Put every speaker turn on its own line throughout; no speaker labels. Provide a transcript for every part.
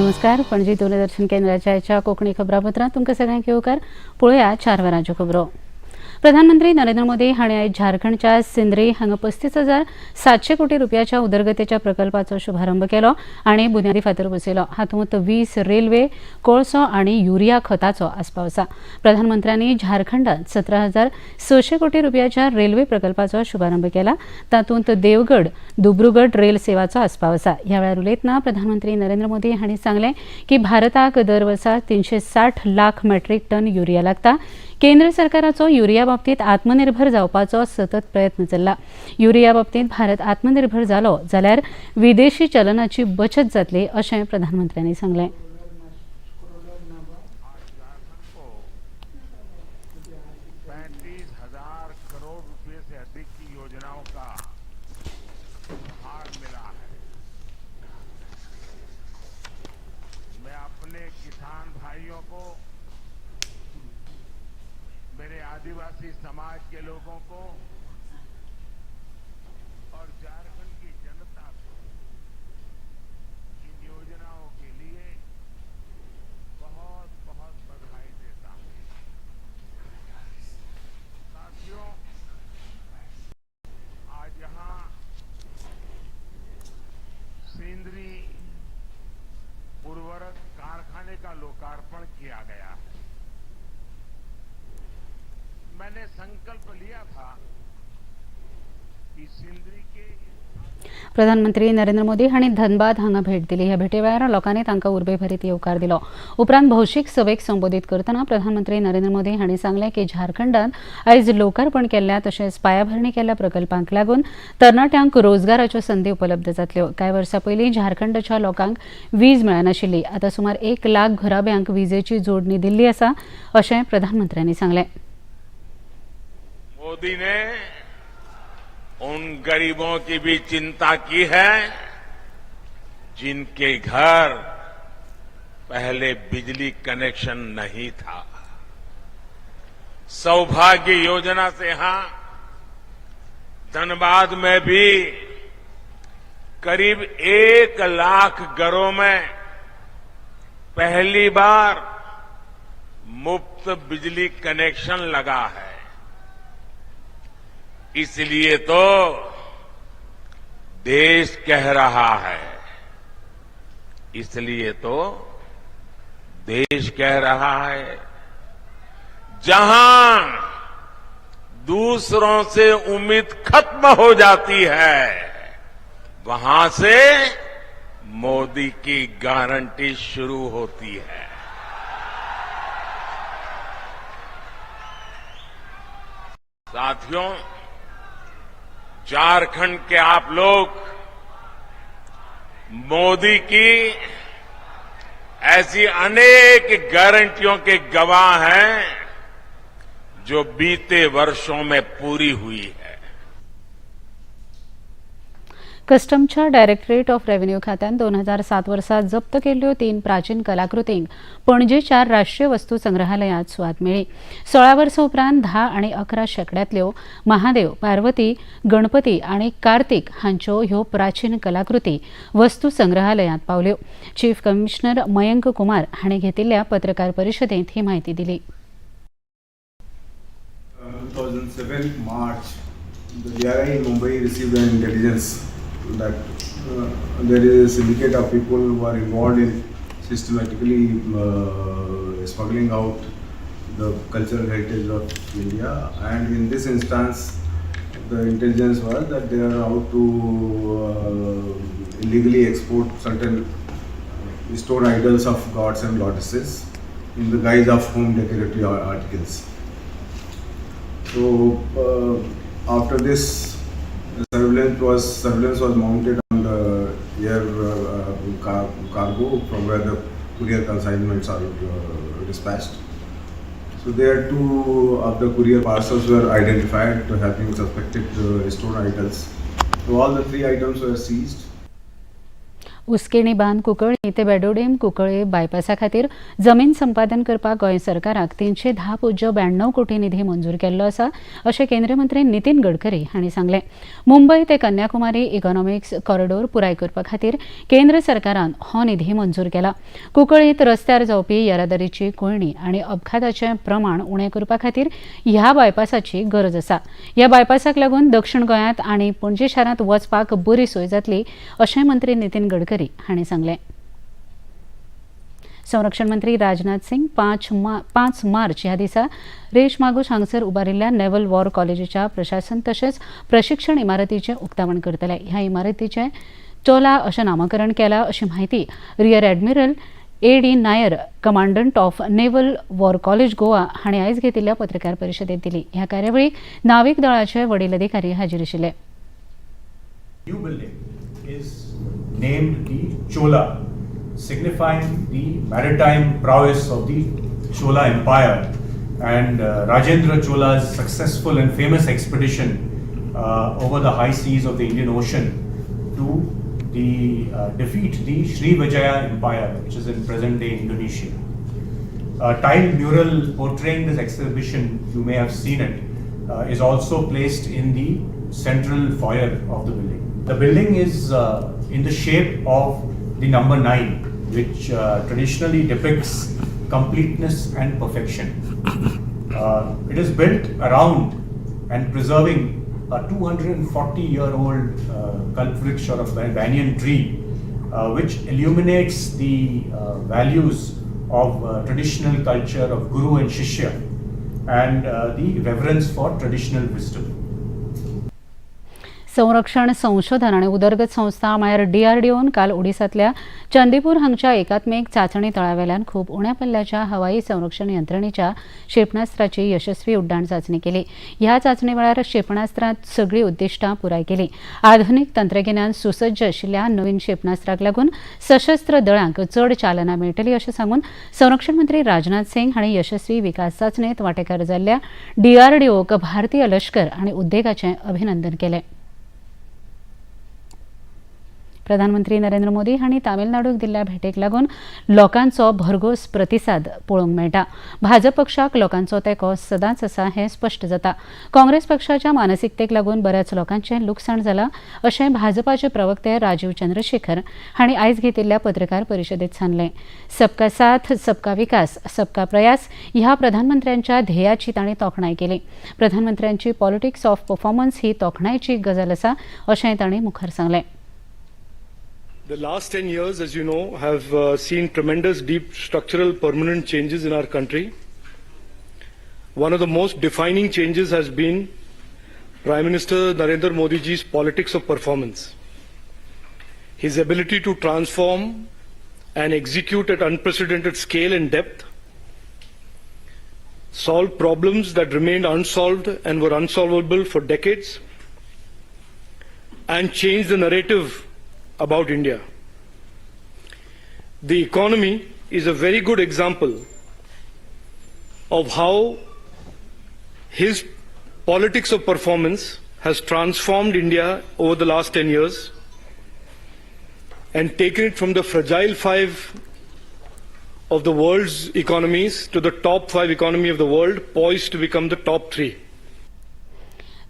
नमस्कार. पणजी दूरदर्शन केंद्राच्या कोकणी खबरापत्रात तुमकां सगळ्यांक येवकार. पळोवया 4 वरांच्यो खबरो. प्रधानमंत्री नरेंद्र मोदी हांणी आयज झारखंडच्या सिंद्री हांगा 35,700 कोटी रुपयाच्या उदरगतीच्या प्रकल्पाचो शुभारंभ केलो आनी बुन्यादी फातर बसयलो. हातूंत 20 रेल्वे, कोळसो आनी युरिया खताचो आस्पाव आसा. प्रधानमंत्र्यांनी झारखंडात 17,600 कोटी रुपयाच्या रेल्वे प्रकल्पाचो शुभारंभ केला. तातूंत देवगड दुब्रुगड रेल सेवाचो आस्पाव आसा. ह्या वेळार उलयतना प्रधानमंत्री नरेंद्र मोदी हांणी सांगलें की भारताक दर वर्सा 360 लाख मॅट्रिक टन युरिया लागता. केंद्र सरकाराचो युरिया बाबतीत आत्मनिर्भर जावपाचो सतत प्रयत्न चल्ला. युरिया बाबतीत भारत आत्मनिर्भर जालो जाल्यार विदेशी चलनाची बचत जातली अशें प्रधानमंत्र्यांनी सांगलें.
मेरे आदिवासी समाज के लोगों को और झारखंड की जनता को इन योजनाओं के लिए बहुत बहुत बधाई देता हूं. साथियों, आज यहां सिंदरी उर्वरक कारखाने का लोकार्पण किया गया है. मैंने संकल्प लिया था कि सिंदरी के
प्रधानमंत्री नरेंद्र मोदी हांणी धनबाद हांगा भेट दिली. ह्या भेटे वेळार लोकांनी तांकां उर्बेभरीत येवकार दिलो. उपरांत भौशीक सभेक संबोधीत करतना प्रधानमंत्री नरेंद्र मोदी हांणी सांगलें की झारखंडात आयज लोकार्पण केल्ल्या तशेंच पायाभरणी केल्ल्या प्रकल्पांक लागून तरणाट्यांक रोजगाराच्यो संदी उपलब्ध जातल्यो. कांय वर्सां पयलीं झारखंडच्या लोकांक वीज मेळनाशिल्ली. आतां सुमार 1 लाख घराब्यांक विजेची जोडणी दिल्ली आसा अशें प्रधानमंत्र्यांनी सांगलें.
मोदी ने उन गरीबों की भी चिंता की है जिनके घर पहले बिजली कनेक्शन नहीं था. सौभाग्य योजना से यहां धनबाद में भी करीब 1 लाख घरों में पहली बार मुफ्त बिजली कनेक्शन लगा है. इसलिए तो देश कह रहा है, इसलिए तो देश कह रहा है, जहां दूसरों से उम्मीद खत्म हो जाती है वहां से मोदी की गारंटी शुरू होती है. साथियों, झारखंड के आप लोग मोदी की ऐसी अनेक गारंटियों के गवाह हैं जो बीते वर्षों में पूरी हुई है.
कस्टमच्या डायरेक्टरेट ऑफ रेव्हेन्यू खात्यान 2007 वर्सा जप्त केल्ल्यो 3 प्राचीन कलाकृतींक पणजेच्या राष्ट्रीय वस्तू संग्रहालयात सुवात मेळ्ळी. 16 वर्सां उपरांत 10 आनी 11 शेकड्यांतल्यो महादेव, पार्वती, गणपती आनी कार्तिक हांच्यो ह्यो प्राचीन कलाकृती वस्तू संग्रहालयात पावल्यो. चीफ कमिशनर मयंक कुमार हांणी घेतिल्ल्या पत्रकार परिशदेंत ही माहिती दिली.
2007 March, the DRI in Mumbai received an intelligence that there is a syndicate of people who are involved in systematically smuggling out the cultural heritage of India, and in this instance the intelligence was that they are out to illegally export certain stone idols of gods and goddesses in the guise of home decorative articles. So after this, surveillance was mounted on the air cargo from where the courier consignments are dispatched. So there 2 of the courier parcels were identified to have been suspected stone idols. So all the 3 items were seized.
उस्केणी बांद कुंकळ्ळी ते बेडोडेम कुंकळ्ळे बायपासा खातीर जमीन संपादन करपाक गोंय सरकाराक 310.92 कोटी निधी मंजूर केल्लो आसा अशें केंद्रीय मंत्री नितीन गडकरी हांणी सांगलें. मुंबय ते कन्याकुमारी इकॉनॉमिक्स कॉरिडॉर पुराय करपा खातीर केंद्र सरकारान हो निधी मंजूर केला. कुंकळ्ळीत रस्त्यार जावपी येरादारीची कोळणी आनी अपघाताचें प्रमाण उणें करपा खातीर ह्या बायपासाची गरज आसा. ह्या बायपासाक लागून दक्षिण गोंयांत आनी पणजी शारांत वचपाक बरी सोय जातली अशें मंत्री नितीन गडकरी हांणी सांगलें. संरक्षण मंत्री राजनाथ सिंग 5 मार्च ह्या दिसा रेश मागुश हांगसर उबारिल्ल्या नेव्हल वॉर कॉलेजीच्या प्रशासन तशेंच प्रशिक्षण इमारतीचें उक्तावण करतले. ह्या इमारतीचें चोला अशें नामकरण केलां अशी माहिती rear admiral A.D. Nair, commandant of naval war college Goa हांणी आयज घेतिल्ल्या पत्रकार परिशदेंत दिली. ह्या कार्यावळीक नावीक दळाचे वडील अधिकारी हाजीर आशिल्ले.
New building is named the Chola, signifying the maritime prowess of the Chola Empire and Rajendra Chola's successful and famous expedition over the high seas of the Indian Ocean to defeat the Srivijaya Empire, which is in present-day Indonesia. A tiled mural portraying this exhibition, you may have seen it, is also placed in the central foyer of the building. The building is in the shape of the number 9, which traditionally depicts completeness and perfection. It is built around and preserving a 240-year-old kalpvriksh or a banyan tree, which illuminates the values of traditional culture of Guru and Shishya and the reverence for traditional wisdom.
संरक्षण संशोधन आनी उदरगत संस्था म्हळ्यार DRDOन काल ओडिसांतल्या चंदीपूर हांगच्या एकात्मीक चांचणी तळावेल्यान खूब उण्या पल्ल्याच्या हवाई संरक्षण यंत्रणेच्या क्षेपणास्त्राची यशस्वी उड्डाण चांचणी केली. ह्या चांचणी वेळार क्षेपणास्त्रांत सगळीं उद्दिश्टां पुराय केली. आधुनीक तंत्रगिन्यान सुसज्ज आशिल्ल्या नवीन क्षेपणास्त्राक लागून सशस्त्र दळांक चड चालना मेळटली अशें सांगून संरक्षण मंत्री राजनाथ सिंग हांणी यशस्वी विकास चांचणेंत वांटेकार जाल्ल्या DRDOक भारतीय लश्कर आनी उद्देगाचें अभिनंदन केलें. प्रधानमंत्री नरेंद्र मोदी हांणी तामिळनाडूक दिल्ल्या भेटेक लागून लोकांचो भरघोस प्रतिसाद पळोवंक मेळटा. भाजप पक्षाक लोकांचो तेंको सदांच आसा हें स्पश्ट जाता. काँग्रेस पक्षाच्या मानसिकतेक लागून बऱ्याच लोकांचें लुकसाण जालां अशें भाजपाचे प्रवक्ते राजीव चंद्रशेखर हांणी आयज घेतिल्ल्या पत्रकार परिशदेंत सांगलें. सबका साथ सबका विकास सबका प्रयास ह्या प्रधानमंत्र्यांच्या ध्येयाची तांणी तोखणाय केली. प्रधानमंत्र्यांची पॉलिटिक्स ऑफ परफॉर्मन्स ही तोखणायची गजाल आसा अशें तांणी मुखार सांगलें.
The last 10 years, as you know, have seen tremendous deep structural permanent changes in our country. One of the most defining changes has been Prime Minister Narendra Modi ji's politics of performance. His ability to transform and execute at unprecedented scale and depth, solve problems that remained unsolved and were unsolvable for decades, and change the narrative about India. The economy is a very good example of how his politics of performance has transformed India over the last 10 years and taken it from the fragile 5 of the world's economies to the top 5 economy of the world, poised to become the top 3.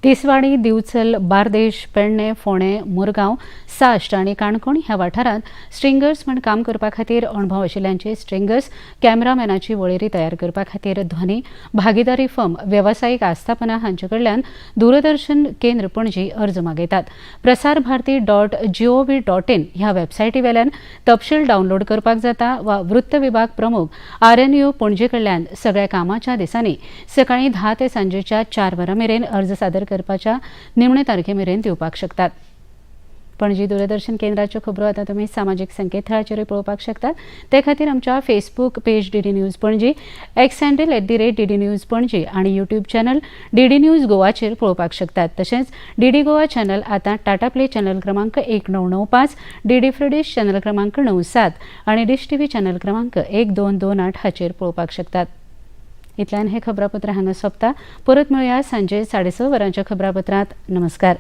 Tiswadi, Bicholim, Bardez, Pedne, फोंडे, मुरगांव, साश्ट आनी काणकोण ह्या वाठारांत stringers म्हण काम करपा खातीर अणभव आशिल्ल्यांचे stringers कॅमेरामॅनाची वळेरी तयार करपा खातीर ध्वनी भागीदारी फर्म वेवसायीक आस्थापना हांचे कडल्यान दूरदर्शन केंद्र पणजी अर्ज मागयतात. prasarbharati.gov.in ह्या वेबसायटी वेल्यान तपशील डावनलोड करपाक जाता वा वृत्त विभाग प्रमुख RNU पणजी कडल्यान सगळ्या कामाच्या दिसांनी सकाळीं 10 ते सांजेच्या 4 वरां मेरेन अर्ज सादर करपाच्या निमणे तारखे मेरेन दिवपाक शकतात. पणजी दूरदर्शन केंद्राच्यो खबरो आतां तुमी सामाजीक संकेतथळाचेरूय पळोवपाक शकतात. ते खातीर आमच्या Facebook page DD news Panaji, x handle @DD news Panaji आनी यूट्यूब चॅनल DD न्यूज गोवाचेर पळोवपाक शकतात. तशेंच DD गोवा चॅनल आतां टाटा प्ले चॅनल क्रमांक 1995, DD फ्री डिश चॅनल क्रमांक 97 आनी डिश TV चॅनल क्रमांक 1228 हाचेर पळोवपाक शकतात. इतल्यान हे खबरापत्र हांगा सोंपता. परत मेळुया सांजे 6:30 वरांच्या खबरापत्रांत. नमस्कार.